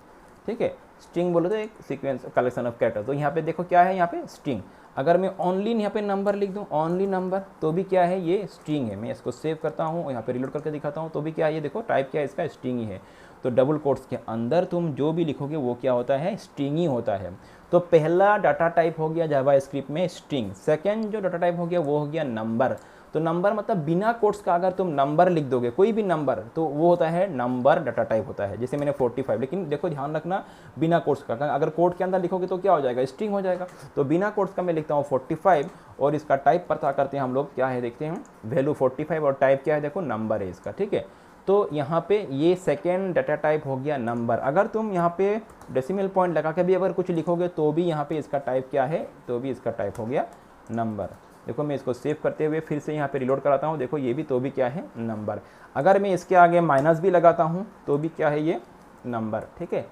ठीक है। स्ट्रिंग बोलो तो एक सीक्वेंस, कलेक्शन ऑफ कैरेक्टर। तो यहाँ पे देखो क्या है, यहाँ पे स्ट्रिंग। अगर मैं ओनली यहाँ पे नंबर लिख दूँ, ओनली नंबर, तो भी क्या है, ये स्ट्रिंग है। मैं इसको सेव करता हूँ और यहाँ पे रिलोड करके दिखाता हूँ, तो भी क्या है, ये देखो टाइप क्या है इसका, स्ट्रिंग ही है। तो डबल कोट्स के अंदर तुम जो भी लिखोगे वो क्या होता है, स्ट्रिंग ही होता है। तो पहला डाटा टाइप हो गया जावा स्क्रिप्ट में स्ट्रिंग। सेकेंड जो डाटा टाइप हो गया वो हो गया नंबर। तो नंबर मतलब बिना कोट्स का अगर तुम नंबर लिख दोगे कोई भी नंबर तो वो होता है नंबर डाटा टाइप होता है। जैसे मैंने 45, लेकिन देखो ध्यान रखना बिना कोट्स का, अगर कोट के अंदर लिखोगे तो क्या हो जाएगा, स्ट्रिंग हो जाएगा। तो बिना कोट्स का मैं लिखता हूँ 45 और इसका टाइप पता करते हैं हम लोग, क्या है देखते हैं, वैल्यू 45 और टाइप क्या है, देखो नंबर है इसका, ठीक है। तो यहाँ पे ये सेकेंड डाटा टाइप हो गया नंबर। अगर तुम यहाँ पे डेसिमल पॉइंट लगा के भी अगर कुछ लिखोगे तो भी यहाँ पे इसका टाइप क्या है, तो भी इसका टाइप हो गया नंबर। देखो मैं इसको सेव करते हुए फिर से यहाँ पे रिलोड कराता हूँ, देखो ये भी तो भी क्या है, नंबर। अगर मैं इसके आगे माइनस भी लगाता हूँ तो भी क्या है, ये नंबर, ठीक है।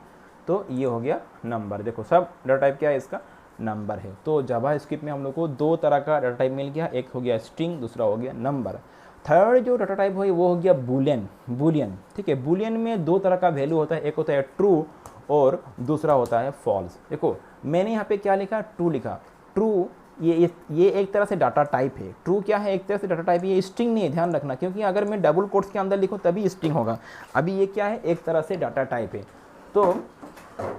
तो ये हो गया नंबर, देखो सब डाटा टाइप क्या है इसका, नंबर है। तो जावास्क्रिप्ट में हम लोग को दो तरह का डाटा टाइप मिल गया, एक हो गया स्ट्रिंग, दूसरा हो गया नंबर। थर्ड जो डाटा टाइप है वो हो गया बूलियन, ठीक है। बूलियन में दो तरह का वैल्यू होता है, एक होता है ट्रू और दूसरा होता है फॉल्स। देखो मैंने यहाँ पे क्या लिखा, ट्रू लिखा। ट्रू ये एक तरह से डाटा टाइप है। ट्रू क्या है, एक तरह से डाटा टाइप है, ये स्ट्रिंग नहीं है, ध्यान रखना, क्योंकि अगर मैं डबल कोट्स के अंदर लिखूँ तभी स्ट्रिंग होगा। अभी ये क्या है, एक तरह से डाटा टाइप है। तो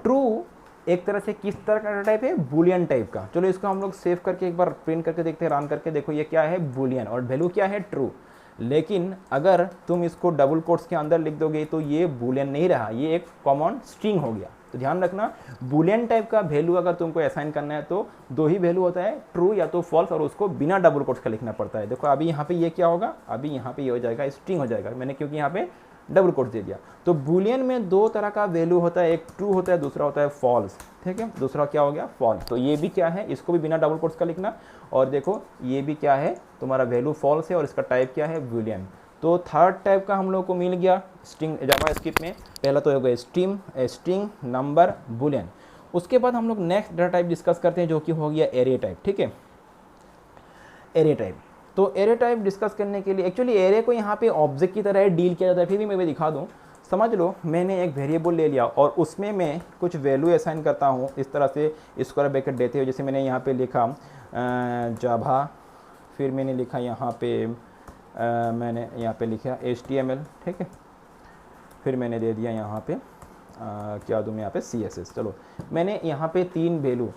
ट्रू एक तरह से किस तरह का डाटा टाइप है, बूलियन टाइप का। चलो इसको हम लोग सेव करके एक बार प्रिंट करके देखते हैं, रन करके, देखो ये क्या है, बूलियन, और वैल्यू क्या है, ट्रू। लेकिन अगर तुम इसको डबल कोट्स के अंदर लिख दोगे तो ये बूलियन नहीं रहा, ये एक कॉमन स्ट्रिंग हो गया। तो ध्यान रखना, बूलियन टाइप का वैल्यू अगर तुमको असाइन करना है तो दो ही वैल्यू होता है, ट्रू या तो फॉल्स, और उसको बिना डबल कोट्स का लिखना पड़ता है। देखो अभी यहाँ पे ये क्या होगा, अभी यहाँ पे ये हो जाएगा स्ट्रिंग हो जाएगा, मैंने क्योंकि यहाँ पे डबल कोट्स दे दिया। तो बूलियन में दो तरह का वैल्यू होता है, एक ट्रू होता है, दूसरा होता है फॉल्स, ठीक है। दूसरा क्या हो गया, फॉल्स। तो ये भी क्या है, इसको भी बिना डबल कोट्स का लिखना। और देखो ये भी क्या है, तुम्हारा वैल्यू फॉल्स है और इसका टाइप क्या है, बूलियन। तो थर्ड टाइप का हम लोग को मिल गया स्ट्रिंग जावास्क्रिप्ट में। पहला तो हो गया स्ट्रिंग, नंबर, बूलियन। उसके बाद हम लोग नेक्स्ट डाटा टाइप डिस्कस करते हैं जो कि हो गया एरे टाइप, ठीक है। एरे टाइप, तो एरे टाइप डिस्कस करने के लिए एक्चुअली एरे को यहाँ पे ऑब्जेक्ट की तरह डील किया जाता है। फिर भी मैं दिखा दूँ, समझ लो मैंने एक वेरिएबल ले लिया और उसमें मैं कुछ वैल्यू असाइन करता हूँ इस तरह से स्क्वायर ब्रैकेट देते हुए। जैसे मैंने यहाँ पे लिखा जावा, फिर मैंने लिखा यहाँ पे मैंने यहाँ पे लिखा HTML, ठीक है। फिर मैंने दे दिया यहाँ पे क्या दूँ मैं यहाँ पे CSS। चलो मैंने यहाँ पे तीन वैल्यू,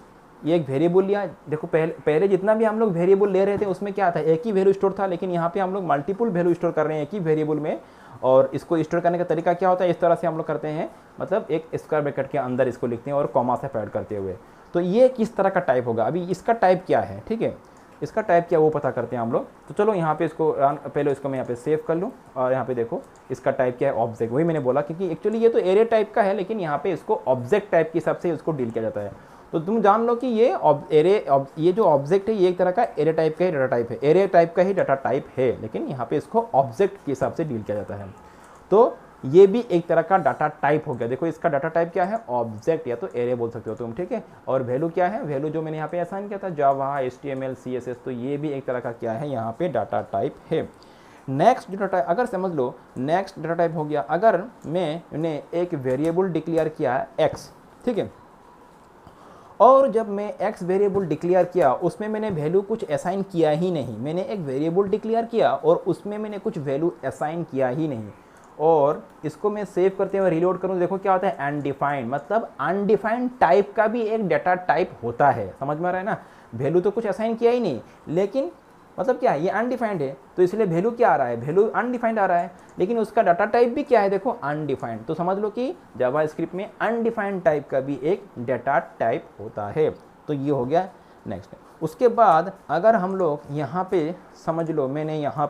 ये एक वेरिएबल लिया। देखो पहले जितना भी हम लोग वेरिएबल ले रहे थे उसमें क्या था, एक ही वैल्यू स्टोर था, लेकिन यहाँ पे हम लोग मल्टीपल वैल्यू स्टोर कर रहे हैं एक ही वेरिएबल में। और इसको स्टोर करने का तरीका क्या होता है, इस तरह से हम लोग करते हैं, मतलब एक स्क्वायर ब्रैकेट के अंदर इसको लिखते हैं और कॉमा से पैड करते हुए। तो ये किस तरह का टाइप होगा, अभी इसका टाइप क्या है, ठीक है, इसका टाइप क्या वो पता करते हैं हम लोग। तो चलो यहाँ पे इसको पहले इसको मैं यहाँ पे सेव कर लूँ और यहाँ पे देखो इसका टाइप क्या है, ऑब्जेक्ट। वही मैंने बोला क्योंकि एक्चुअली ये तो एरे टाइप का है, लेकिन यहाँ पे इसको ऑब्जेक्ट टाइप के हिसाब से इसको डील किया जाता है। तो तुम जान लो कि ये जो ऑब्जेक्ट है ये एक तरह का एरे टाइप का ही डाटा टाइप है, एरे टाइप का ही डाटा टाइप है, लेकिन यहाँ पे इसको ऑब्जेक्ट के हिसाब से डील किया जाता है। तो ये भी एक तरह का डाटा टाइप हो गया। देखो इसका डाटा टाइप क्या है, ऑब्जेक्ट या तो एरे बोल सकते हो तुम, ठीक है। और वैल्यू क्या है, वैल्यू जो मैंने यहाँ पे असाइन किया था जावा, HTML, CSS, तो ये भी एक तरह का क्या है, यहाँ पे डाटा टाइप है। नेक्स्ट डाटा टाइप, अगर समझ लो नेक्स्ट डाटा टाइप हो गया, अगर मैंने एक वेरिएबल डिक्लेयर किया x, ठीक है, और जब मैं x वेरिएबल डिक्लेयर किया उसमें मैंने वैल्यू कुछ असाइन किया ही नहीं, मैंने एक वेरिएबल डिक्लेयर किया और उसमें मैंने कुछ वैल्यू असाइन किया ही नहीं, और इसको मैं सेव करते हुए रिलोड करूँ, देखो क्या होता है, अनडिफाइंड। मतलब अनडिफाइंड टाइप का भी एक डाटा टाइप होता है, समझ में आ रहा है ना। वैल्यू तो कुछ असाइन किया ही नहीं, लेकिन मतलब क्या है, ये अनडिफाइंड है, तो इसलिए वैल्यू क्या आ रहा है, वैल्यू अनडिफाइंड आ रहा है, लेकिन उसका डाटा टाइप भी क्या है, देखो अनडिफाइंड। तो समझ लो कि जावास्क्रिप्ट में अनडिफाइंड टाइप का भी एक डाटा टाइप होता है। तो ये हो गया नेक्स्ट। उसके बाद अगर हम लोग यहाँ पे समझ लो, मैंने यहाँ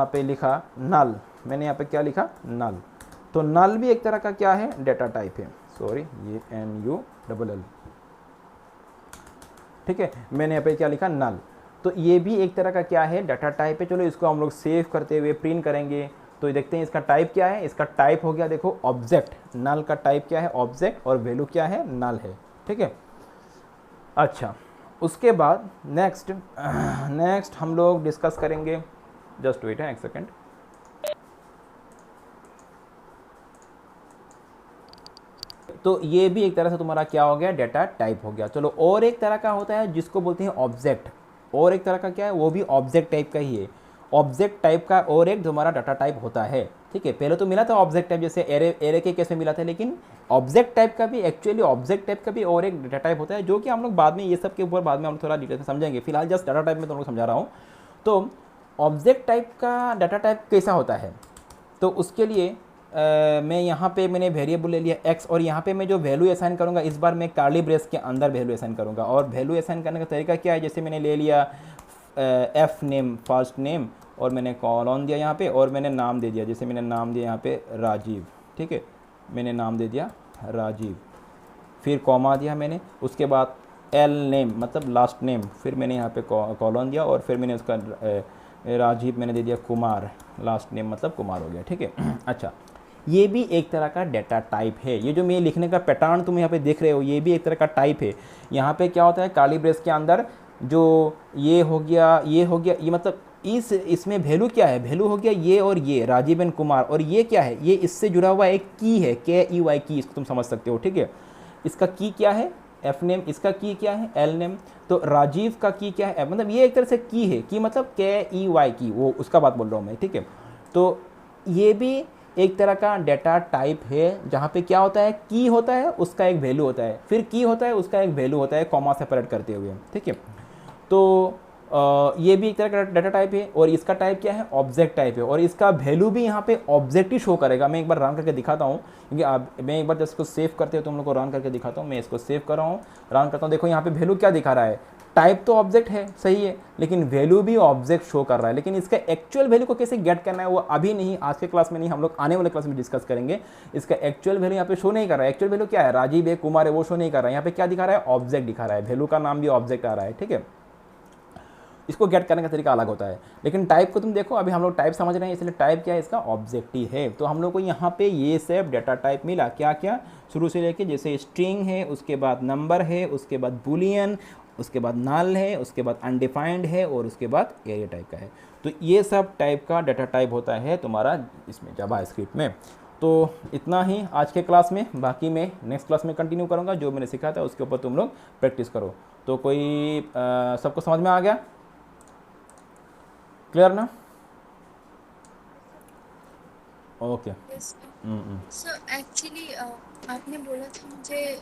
पे लिखा नल, मैंने यहाँ पे क्या लिखा, नल। तो नल भी एक तरह का क्या है, डाटा टाइप है, सॉरी ये NULL, ठीक है। मैंने यहाँ पे क्या लिखा, नल। तो ये भी एक तरह का क्या है, डाटा टाइप है। चलो इसको हम लोग सेव करते हुए प्रिंट करेंगे तो देखते हैं इसका टाइप क्या है। इसका टाइप हो गया देखो ऑब्जेक्ट, नल का टाइप क्या है, ऑब्जेक्ट, और वैल्यू क्या है, नल है, ठीक है। अच्छा, उसके बाद नेक्स्ट हम लोग डिस्कस करेंगे, जस्ट वेट है एक सेकेंड। तो ये भी एक तरह से तुम्हारा क्या हो गया, डाटा टाइप हो गया। चलो और एक तरह का होता है जिसको बोलते हैं ऑब्जेक्ट, और एक तरह का क्या है, वो भी ऑब्जेक्ट टाइप का ही है। ऑब्जेक्ट टाइप का और एक तुम्हारा डाटा टाइप होता है, ठीक है, पहले तो मिला था ऑब्जेक्ट टाइप, जैसे एरे एरे के केस में मिला था, लेकिन ऑब्जेक्ट टाइप का भी एक्चुअली ऑब्जेक्ट टाइप का भी और एक डाटा टाइप होता है, जो कि हम लोग बाद में ये सब के ऊपर बाद में हम थोड़ा डिटेल में समझेंगे। फिलहाल जस्ट डाटा टाइप में तुम लोग समझा रहा हूँ। तो ऑब्जेक्ट टाइप का डाटा टाइप कैसा होता है, तो उसके लिए मैं यहाँ पे मैंने वेरिएबल ले लिया x, और यहाँ पे मैं जो वैल्यू असाइन करूँगा इस बार मैं कार्ली ब्रेस के अंदर वैल्यू असाइन करूँगा। और वैल्यू असाइन करने का तरीका क्या है, जैसे मैंने ले लिया एफ नेम, फर्स्ट नेम, और मैंने कॉलन दिया यहाँ पे, और मैंने नाम दे दिया, जैसे मैंने नाम दिया यहाँ पे राजीव। ठीक है, मैंने नाम दे दिया राजीव, फिर कॉमा दिया मैंने, उसके बाद एल नेम मतलब लास्ट नेम, फिर मैंने यहाँ पे कॉलन दिया, और फिर मैंने उसका राजीव मैंने दे दिया कुमार, लास्ट नेम मतलब कुमार हो गया। ठीक है अच्छा, ये भी एक तरह का डेटा टाइप है। ये जो मैं लिखने का पैटर्न तुम यहाँ पे देख रहे हो, ये भी एक तरह का टाइप है। यहाँ पे क्या होता है, काली ब्रेस के अंदर जो ये हो गया, ये हो गया, ये मतलब इसमें वैल्यू क्या है, वैल्यू हो गया ये और ये राजीव एंड कुमार, और ये क्या है, ये इससे जुड़ा हुआ एक की है, KEY की, इसको तुम समझ सकते हो। ठीक है, इसका की क्या है, एफ नेम, इसका की क्या है, एल नेम, तो राजीव का की क्या है, मतलब ये एक तरह से की है, की मतलब KEY की, वो उसका बात बोल रहा हूँ मैं। ठीक है, तो ये भी एक तरह का डेटा टाइप है, जहाँ पे क्या होता है, की होता है उसका एक वैल्यू होता है, फिर की होता है उसका एक वैल्यू होता है, कॉमा सेपरेट करते हुए। ठीक है, तो ये भी एक तरह का डाटा टाइप है, और इसका टाइप क्या है, ऑब्जेक्ट टाइप है, और इसका वैल्यू भी यहाँ पे ऑब्जेक्ट ही शो करेगा। मैं एक बार रन करके दिखाता हूँ, क्योंकि आप, मैं एक बार जब इसको सेव करते हो तुम लोग को रन करके दिखाता हूँ। मैं इसको सेव कर रहा हूँ, रन करता हूँ, देखो यहाँ पे वैल्यू क्या दिखा रहा है, टाइप तो ऑब्जेक्ट है सही है, लेकिन वैल्यू भी ऑब्जेक्ट शो कर रहा है। लेकिन इसका एक्चुअल वैल्यू को कैसे गेट करना है वो अभी नहीं, आज के क्लास में नहीं, हम लोग आने वाले क्लास में डिस्कस करेंगे। इसका एक्चुअल वैल्यू यहाँ पे शो नहीं कर रहा है। एक्चुअल वैल्यू क्या है, राजीव है, कुमार है, वो शो नहीं कर रहा है। यहाँ पे क्या दिखा रहा है, ऑब्जेक्ट दिखा रहा है, वैल्यू का नाम भी ऑब्जेक्ट आ रहा है। ठीक है, इसको गेट करने का तरीका अलग होता है, लेकिन टाइप को तुम देखो, अभी हम लोग टाइप समझ रहे हैं, इसलिए टाइप क्या है, इसका ऑब्जेक्ट ही है। तो हम लोग को यहाँ पे ये सब डेटा टाइप मिला, क्या क्या, शुरू से लेके जैसे स्ट्रिंग है, उसके बाद नंबर है, उसके बाद बुलियन, उसके बाद नल है, उसके बाद अनडिफाइंड है, और उसके बाद एरिया टाइप का है। तो ये सब टाइप का डाटा टाइप होता है तुम्हारा इसमें जावास्क्रिप्ट में। तो इतना ही आज के क्लास में, बाकी मैं नेक्स्ट क्लास में कंटिन्यू करूँगा, जो मैंने सिखाया था उसके ऊपर तुम लोग प्रैक्टिस करो। तो कोई सबको समझ में आ गया, क्लियर ना? ओके। सर एक्चुअली आपने बोला था मुझे